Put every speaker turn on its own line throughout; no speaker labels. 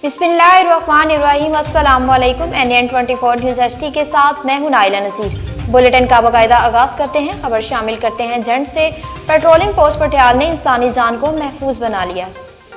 बिस्मिल्लाहिर्रहमानिर्रहीम। अस्सलाम वालेकुम। NN 24 न्यूज़ HD के साथ मैं हूं नाइला नसीर। बुलेटिन का बाकायदा आगाज करते हैं। खबर शामिल करते हैं जंड से। पेट्रोलिंग पोस्ट मटियाल ने इंसानी जान को महफूज बना लिया।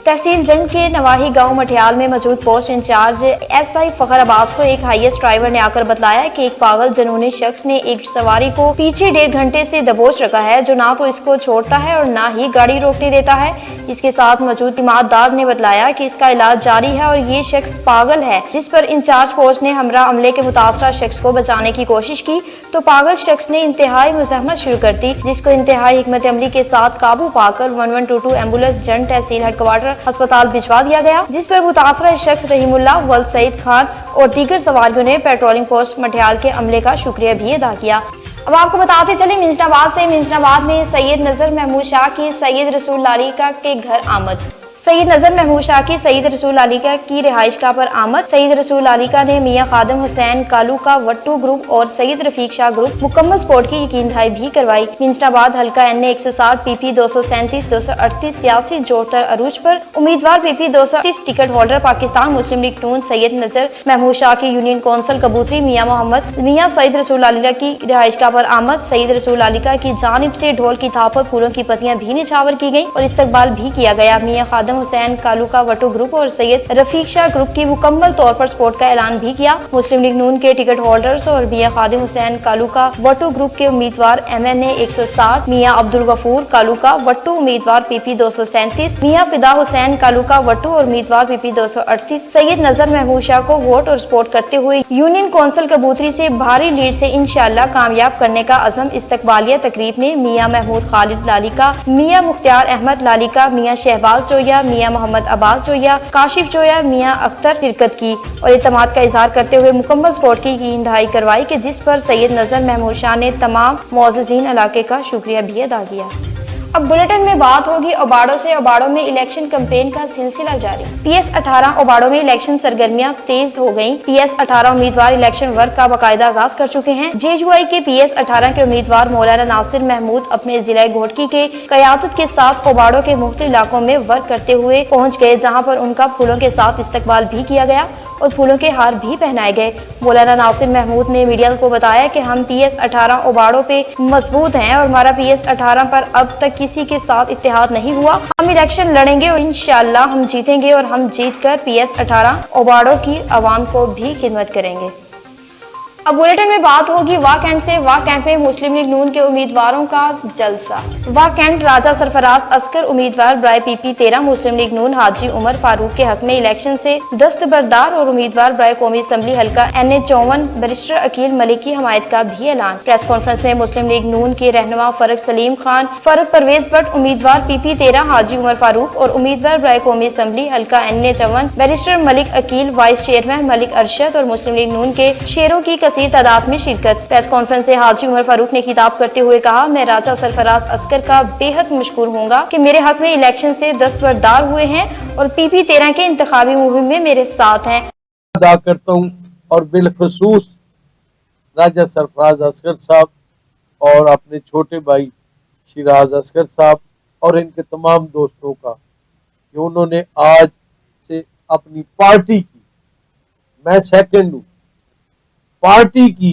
तहसील जंड के नवाही गांव मटियाल में मौजूद पोस्ट इंचार्ज SI फखर अब्बास को एक हाईएस्ट ड्राइवर ने आकर बतलाया कि एक पागल जनूनी शख्स ने एक सवारी को पीछे 1.5 घंटे से दबोच रखा है, जो ना तो इसको छोड़ता है और ना ही गाड़ी रोकने देता है। इसके साथ मौजूद इमारतदार ने बतलाया कि इसका इलाज जारी है और ये शख्स पागल है, जिस पर इंचार्ज पोस्ट ने हमरा अमले के मुतासरा शख्स को बचाने की कोशिश की तो पागल शख्स ने इंतहाई मुज़ाहमत शुरू कर दी, जिसको इंतहाई हिकमत अमली के साथ काबू पाकर 1122 एम्बुलेंस जंड तहसील हेडक्वार्टर अस्पताल भिजवा दिया गया, जिस पर मुतासरा शख्स रहीमुल्लाह वल्द सईद खान और दीगर सवारियों ने पेट्रोलिंग पोस्ट मटियाल के अमले का शुक्रिया भी अदा किया। अब आपको बताते चले मिंजनाबाद में सैयद नजर महमूद शाह की सैयद रसूल लालिका के घर आमद। सैयद नजर महमूद शाह की सैयद रसूल लालिका की रिहाइशगाह पर आमद। सैयद रसूल लालिका ने मियां खादम हुसैन कालू का वट्टू ग्रुप और सैयद रफीक शाह ग्रुप मुकम्मल सपोर्ट की यकीन दहाई भी करवाई। मिंजनाबाद हल्का NA 160 PP 237 238 सियासी जोड़तर अरूज पर उम्मीदवार PP 238 टिकट होल्डर पाकिस्तान मुस्लिम लीग नून सैयद नजर महमूद शाह की यूनियन कौंसिल कबूतरी मियां मोहम्मद मियां सैयद रसूल लालिका की रिहाइशगाह पर आमद। सैयद रसूल लालिका की जानिब से ढोल की थाप पर फूलों की पत्तियां भी निछावर की गई और इस्तकबाल भी किया गया। मियां खादम हुसैन कालू का वटू ग्रुप और सैयद रफीक शाह ग्रुप की मुकम्मल तौर पर सपोर्ट का ऐलान भी किया। मुस्लिम लीग नून के टिकट होल्डर्स और मियां खादिम हुसैन कालू का वटू ग्रुप के उम्मीदवार MNA 160 मियां अब्दुल गफूर कालू का वट्टू उम्मीदवार PP 237 मियां फिदा हुसैन कालू का वट्टू और उम्मीदवार PP 238 सैयद नजर महमूद शाह को वोट और सपोर्ट करते हुए यूनियन कौंसिल कबूतरी से भारी लीड से इंशाअल्लाह कामयाब करने का अज़म। इस्तकबालिया तकरीब में मियां महमूद खालिद लालिका, मियां मुख्तार अहमद लालिका, मियां शहबाज जोया, मियां मोहम्मद अब्बास जोया, काशिफ जोया, मियां अख्तर शिरकत की और एतमाद का इजहार करते हुए मुकम्मल सपोर्ट की यकीन दहाई करवाई कि जिस पर सैयद नजर महमूद शाह ने तमाम मुअज़्ज़िज़ीन इलाके का शुक्रिया भी अदा किया। अब बुलेटिन में बात होगी ओबाड़ो से। ओबाड़ो में इलेक्शन कैंपेन का सिलसिला जारी। PS 18 ओबाड़ो में इलेक्शन सरगर्मियां तेज हो गयी। PS 18 उम्मीदवार इलेक्शन वर्क का बाकायदा आगाज कर चुके हैं। JUI के PS 18 के उम्मीदवार मौलाना नासिर महमूद अपने जिला घोटकी के क़यादत के साथ ओबाड़ो के मुख्तलिफ इलाकों में वर्क करते हुए पहुँच गए, जहाँ पर उनका फूलों के साथ इस्तकबाल भी किया गया और फूलों के हार भी पहनाए गए। मौलाना नासिर महमूद ने मीडिया को बताया कि हम PS 18 ओबाड़ो पे मजबूत हैं और हमारा PS 18 पर अब तक किसी के साथ इत्तेहाद नहीं हुआ। हम इलेक्शन लड़ेंगे और इंशाअल्लाह हम जीतेंगे और हम जीतकर PS 18 ओबाड़ो की आवाम को भी खिदमत करेंगे। अब बुलेटिन में बात होगी वाह कैंट से। वाह कैंट में मुस्लिम लीग नून के उम्मीदवारों का जलसा। वाह कैंट राजा सरफराज अस्कर उम्मीदवार ब्राय PP 13 मुस्लिम लीग नून हाजी उमर फारूक के हक में इलेक्शन से दस्तबरदार और उम्मीदवार ब्राय कौमी असम्बली हल्का NA 54 बैरिस्टर अकील मलिक की हमायत का भी ऐलान। प्रेस कॉन्फ्रेंस में मुस्लिम लीग नून के रहनुमा फरक सलीम खान, फरक परवेज भट्ट उम्मीदवार PP 13 हाजी उमर फारूक और उम्मीदवार ब्राय कौमी असम्बली हल्का NA 54 barrister Malik Aqeel, vice chairman Malik Arshad और मुस्लिम लीग नून के शेरों की तादाद में शिरकत। प्रेस कॉन्फ्रेंस से हाजी उमर फारूक ने खिताब करते हुए कहा, मैं राजा सरफराज अस्कर का बेहद मशकूर हूँगा कि मेरे हक में इलेक्शन से दस्तबरदार हुए हैं और PP 13 के इंतखाबी मुहिम में मेरे साथ हैं।
अदा करता हूँ और बिलखसूस राजा सरफराज अस्कर साहब और अपने छोटे भाई शिराज अस्कर साहब और इनके तमाम दोस्तों का कि उन्होंने आज से अपनी पार्टी की, मैं सेकंड हूँ, पार्टी की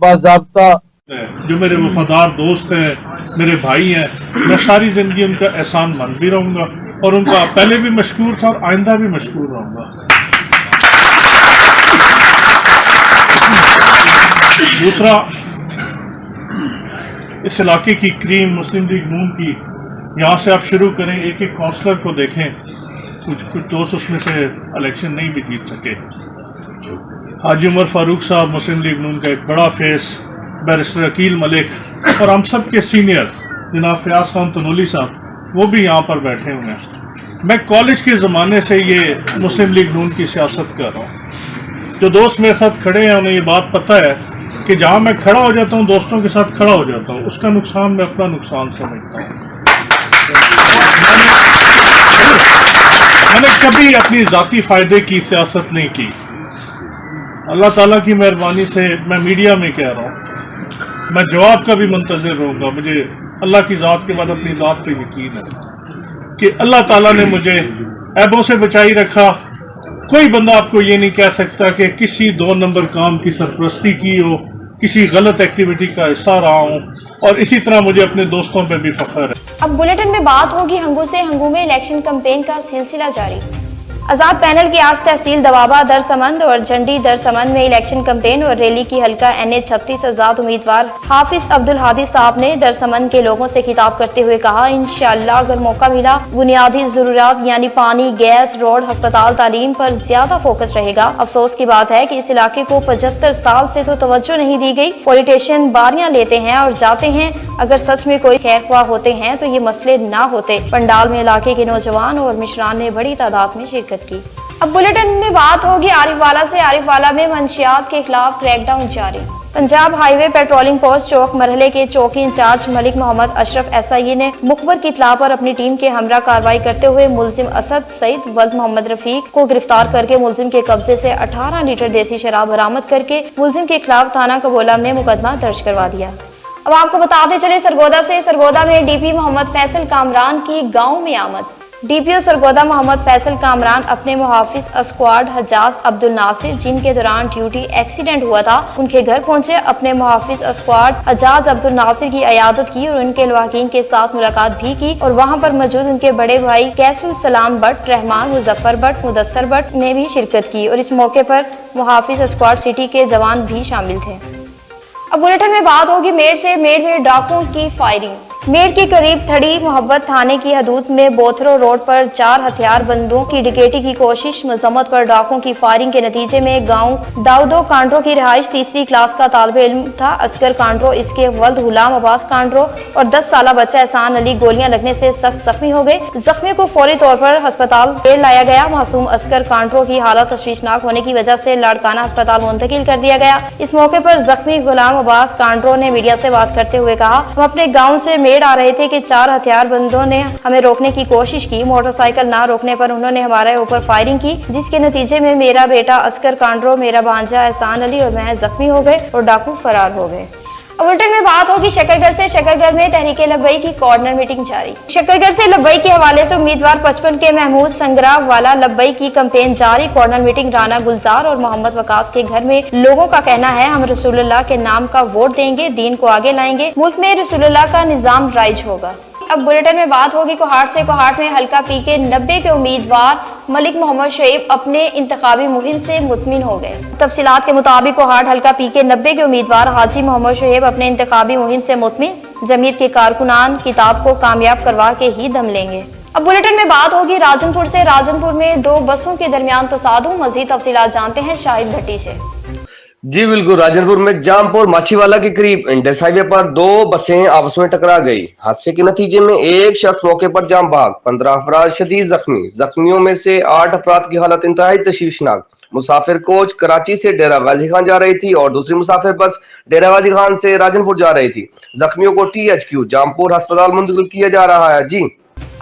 बाज़ाब्ता
जो मेरे वफादार दोस्त हैं, मेरे भाई हैं, मैं सारी जिंदगी उनका एहसान मंद भी रहूंगा और उनका पहले भी मशकूर था और आइंदा भी मशकूर रहूंगा। दूसरा, इस इलाके की क्रीम मुस्लिम लीग नून की, यहाँ से आप शुरू करें, एक एक काउंसलर को देखें, कुछ दोस्त उसमें से इलेक्शन नहीं भी जीत सके। हाजी उमर फारूक साहब मुस्लिम लीग नून का एक बड़ा फेस, बैरिस्टर अकील मलिक और हम सब के सीनियर जनाब फयाज खान तनोली साहब, वो भी यहाँ पर बैठे हुए हैं। मैं कॉलेज के ज़माने से ये मुस्लिम लीग नून की सियासत कर रहा हूँ। जो दोस्त मेरे साथ खड़े हैं उन्हें ये बात पता है कि जहाँ मैं खड़ा हो जाता हूँ, दोस्तों के साथ खड़ा हो जाता हूँ, उसका नुकसान मैं अपना नुकसान समझता हूँ। मैंने कभी अपनी ज़ाती फ़ायदे की सियासत नहीं की। अल्लाह ताला की मेहरबानी से मैं मीडिया में कह रहा हूँ, मैं जवाब का भी मुंतज़िर रहूँगा। मुझे अल्लाह की ज़ात के बाद अपनी ज़ात पे यकीन है कि अल्लाह ताला ने मुझे ऐबों से बचाई रखा कोई बंदा आपको ये नहीं कह सकता कि किसी 2 नंबर काम की सरपरस्ती की हो, किसी गलत एक्टिविटी का हिस्सा रहा हूँ, और इसी तरह मुझे अपने दोस्तों पे भी फख्र है।
अब बुलेटिन में बात होगी हंगू से। हंगू में इलेक्शन कैंपेन का सिलसिला जारी। आजाद पैनल की आर्ट्स तहसील दवाबा दरसमंद और झंडी दरसमंद में इलेक्शन कैंपेन और रैली की हल्का NH-36 आजाद उम्मीदवार हाफिज अब्दुल हादी साहब ने दरसमंद के लोगों से खिताब करते हुए कहा, इंशाअल्लाह अगर मौका मिला बुनियादी जरूरत यानी पानी, गैस, रोड, अस्पताल, तालीम पर ज्यादा फोकस रहेगा। अफसोस की बात है कि इस इलाके को 75 साल से तो तवज्जो नहीं दी गई। पॉलिटिशियन बारियां लेते हैं और जाते हैं, अगर सच में कोई खैरख्वाह होते हैं तो ये मसले ना होते। पंडाल में इलाके के नौजवान और मिशरान ने बड़ी तादाद में शिरकत की। अब बुलेटिन में बात होगी आरिफवाला से। आरिफवाला में मंशियात के खिलाफ क्रैकडाउन जारी। पंजाब हाईवे पेट्रोलिंग पोस्ट चौक मरहले के चौकी इंचार्ज मलिक मोहम्मद अशरफ SIA ने मुखबर की इत्तला पर अपनी टीम के हमरा कार्रवाई करते हुए मुलजिम असद सईद वल्द मोहम्मद रफीक को गिरफ्तार करके मुलजिम के कब्जे से 18 लीटर देसी शराब बरामद करके मुलजिम के खिलाफ थाना कबोला में मुकदमा दर्ज करवा दिया। अब आपको बताते चले सरगोदा से। सरगोदा में DP मोहम्मद फैसल कामरान की गाँव में आमद। DPO सरगोदा मोहम्मद फैसल कामरान अपने मुहाफिज स्क्वाड हजाज अब्दुल नासिर जिनके दौरान ड्यूटी एक्सीडेंट हुआ था उनके घर पहुंचे। अपने मुहाफिज स्क्वाड हजाज अब्दुल नासिर की इयादत की और उनके लवाकीन के साथ मुलाकात भी की और वहां पर मौजूद उनके बड़े भाई कैसुल सलाम भट्ट, रहमान, मुजफ्फर भट्ट, मुदस्सर भट्ट ने भी शिरकत की और इस मौके पर मुहाफिज स्क्वाड सिटी के जवान भी शामिल थे। अब बुलेटिन में बात होगी मेड़ से। मेड़ में डाकुओं की फायरिंग। मेड़ के करीब थड़ी मोहब्बत थाने की हदूद में बोथरो रोड पर 4 हथियारबंदों की डकैती की कोशिश। मजम्मत पर डाकुओं की फायरिंग के नतीजे में गांव दाऊदो कांड्रो की रिहाइश 3री क्लास का तालिब इल्म था असगर कांड्रो, इसके वल्द गुलाम अब्बास कांड्रो और 10 साला बच्चा एहसान अली गोलियां लगने से सख्त जख्मी हो गए। जख्मी को फौरी तौर पर अस्पताल मेड़ लाया गया। मासूम असगर कांड्रो की हालत तशवीशनाक होने की वजह से लाड़काना अस्पताल मुंतकिल कर दिया गया। इस मौके पर जख्मी गुलाम अब्बास कांड्रो ने मीडिया से बात करते हुए कहा, हम अपने गाँव से मेड़ आ रहे थे कि 4 हथियारबंदों ने हमें रोकने की कोशिश की। मोटरसाइकिल ना रोकने पर उन्होंने हमारे ऊपर फायरिंग की, जिसके नतीजे में मेरा बेटा असगर कांड्रो, मेरा भांजा एहसान अली और मैं जख्मी हो गए और डाकू फरार हो गए। बुलेटिन में बात होगी शकरगढ़ से। शकरगढ़ में तहरीके लब्बई की कॉर्नर मीटिंग जारी। शकरगढ़ से लब्बई के हवाले से उम्मीदवार 55 के महमूद संग्राह वाला लब्बई की कैंपेन जारी। कॉर्नर मीटिंग राना गुलजार और मोहम्मद वकास के घर में लोगों का कहना है, हम रसूलुल्लाह के नाम का वोट देंगे, दीन को आगे लाएंगे, मुल्क में रसूलुल्लाह का निजाम राइज होगा। अब बुलेटिन में बात होगी कोहाट से। कोहाट में हल्का PK 90 के उम्मीदवार मलिक मोहम्मद शुएब अपने इंतखाबी मुहिम से मुतमिन हो गए। तफसीलात के मुताबिक कोहाट हल्का PK 90 के उम्मीदवार हाजी मोहम्मद शुएब अपने इंतखाबी मुहिम से मुतमिन, जमीयत के कारकुनान किताब को कामयाब करवा के ही दम लेंगे। अब बुलेटिन में बात होगी राजनपुर से। राजनपुर में 2 बसों के दरमियान तसादुम। मजीद तफसीलात जानते हैं शाहिद भट्टी से।
जी बिल्कुल, राजनपुर में जामपुर माछीवाला के करीब इंडस हाईवे पर 2 बसें आपस में टकरा गई। हादसे के नतीजे में एक शख्स मौके पर जाम भाग, 15 अफराद शदीद जख्मी। जख्मियों में से 8 अफराद की हालत इंतहाई तशवीशनाक। मुसाफिर कोच कराची से डेरा गाजी खान जा रही थी और दूसरी मुसाफिर बस डेरा गाजी खान से राजनपुर जा रही थी। जख्मियों को THQ जामपुर अस्पताल मुंतकिल किया जा रहा है। जी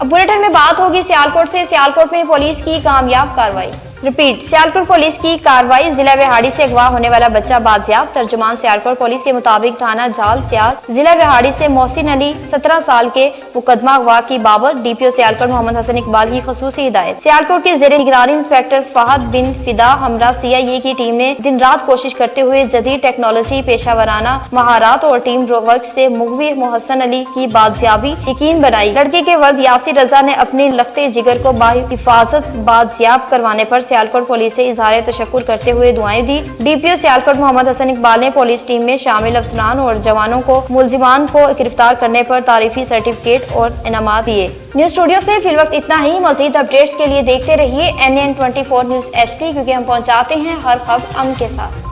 अब बुलेटिन में बात होगी सियालकोट से। सियालकोट में पुलिस की कामयाब कार्रवाई। रिपीट, सियालकोट पुलिस की कार्रवाई। जिला विहाड़ी से अगवा होने वाला बच्चा बाजियाब। तर्जुमान सियालकोट पुलिस के मुताबिक थाना जाल सियाल जिला विहाड़ी से मोहसिन अली 17 साल के मुकदमा अगवा की बाबत DPO सियालकोट मोहम्मद हसन इकबाल की खसूसी हिदायत। सियालकोट के ज़ेरे निगरानी इंस्पेक्टर फहद बिन फिदा हमरा CIA की टीम ने दिन रात कोशिश करते हुए जदीद टेक्नोलॉजी, पेशावराना महारात और टीम वर्क से मुगवी मोहसिन अली की बाजियाबी यकीन बनाई। लड़के के वल्द यासिर रजा ने अपनी लख्ते जिगर को बाहिफाजत बाजियाब करवाने पर सियालकोट पुलिस से इजहार तशक्कुर करते हुए दुआएं दी। DPO सियालकोट मोहम्मद हसन इकबाल ने पुलिस टीम में शामिल अफसरान और जवानों को मुलजिमान को गिरफ्तार करने पर तारीफी सर्टिफिकेट और इनामात दिए। न्यूज स्टूडियो से फिल वक्त इतना ही। मजीद अपडेट्स के लिए देखते रहिए NN24 न्यूज HD, क्योंकि हम पहुंचाते हैं हर खबर अमन के साथ।